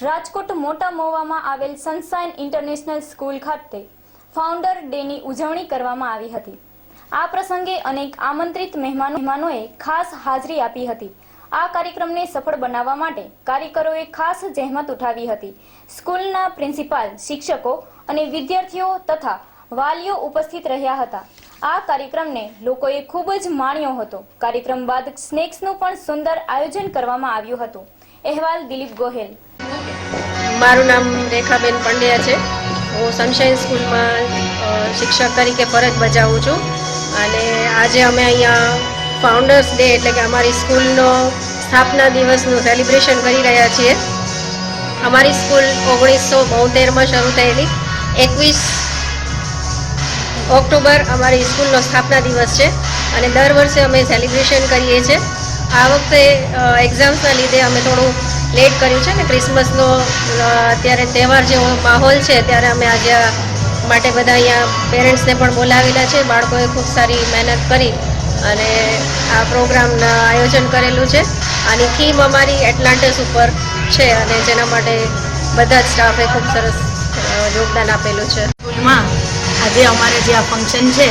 રાજકોટ મોટા મોવામાં આવેલ sunshine international school ખાતે ફાઉન્ડર ડેની ઉજવણી કરવામાં આવી હતી। આ પ્રસંગે અનેક આમંત્રિત મહેમાનોએ ખાસ હાજરી આપી હતી। આ કાર્યક્રમને સફળ બનાવવા માટે કાર્યકરોએ ખાસ જહેમત ઉઠાવી હતી। સ્કૂલના પ્રિન્સિપાલ, શિક્ષકો અને વિદ્યાર્થીઓ તથા વાલીઓ ઉપસ્થિત રહ્યા હતા। આ કાર્યક્રમને લોકોએ ખૂબ જ માણ્યો હતો। કાર્યક્રમ બાદ સ્નેક્સનું પણ સુંદર આયોજન કરવામાં આવ્યું હતું। અહેવાલ દિલીપ ગોહેલ। મારું નામ રેખાબેન પંડ્યા છે। હું સનશાઇન સ્કૂલમાં શિક્ષક તરીકે ફરજ બજાવું છું અને આજે અમે અહીંયા ફાઉન્ડર્સ ડે એટલે કે અમારી સ્કૂલનો સ્થાપના દિવસનું સેલિબ્રેશન કરી રહ્યા છીએ। અમારી સ્કૂલ 1972માં શરૂ થયેલી। 21 ઓક્ટોબર અમારી સ્કૂલનો સ્થાપના દિવસ છે અને દર વર્ષે અમે સેલિબ્રેશન કરીએ છીએ। આ વખતે એક્ઝામ્સના લીધે અમે થોડું લેટ કર્યું છે ને ક્રિસમસનો અત્યારે તહેવાર જેવો માહોલ છે ત્યારે અમે આજે માટે બધા અહીંયા પેરેન્ટ્સને પણ બોલાવેલા છે। બાળકોએ ખૂબ સારી મહેનત કરી અને આ પ્રોગ્રામના આયોજન કરેલું છે। આની થીમ અમારી એટલાન્ટિસ ઉપર છે અને જેના માટે બધા જ સ્ટાફે ખૂબ સરસ યોગદાન આપેલું છે। સ્કૂલમાં આજે અમારે જે આ ફંક્શન છે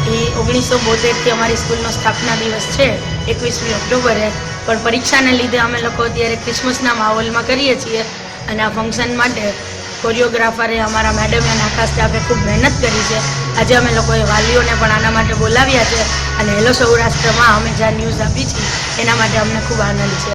એ 1972થી અમારી સ્કૂલનો સ્થાપના દિવસ છે 21મી ઓક્ટોબરે, પણ પરીક્ષાને લીધે અમે લોકો અત્યારે ક્રિસમસના માહોલમાં કરીએ છીએ અને આ ફંક્શન માટે કોરિયોગ્રાફરે અમારા મેડમે અને આખા સ્ટાફે ખૂબ મહેનત કરી છે। આજે અમે લોકોએ વાલીઓને પણ આના માટે બોલાવ્યા છે અને હેલો સૌરાષ્ટ્રમાં અમે જ્યાં ન્યૂઝ આપી છે એના માટે અમને ખૂબ આનંદ છે।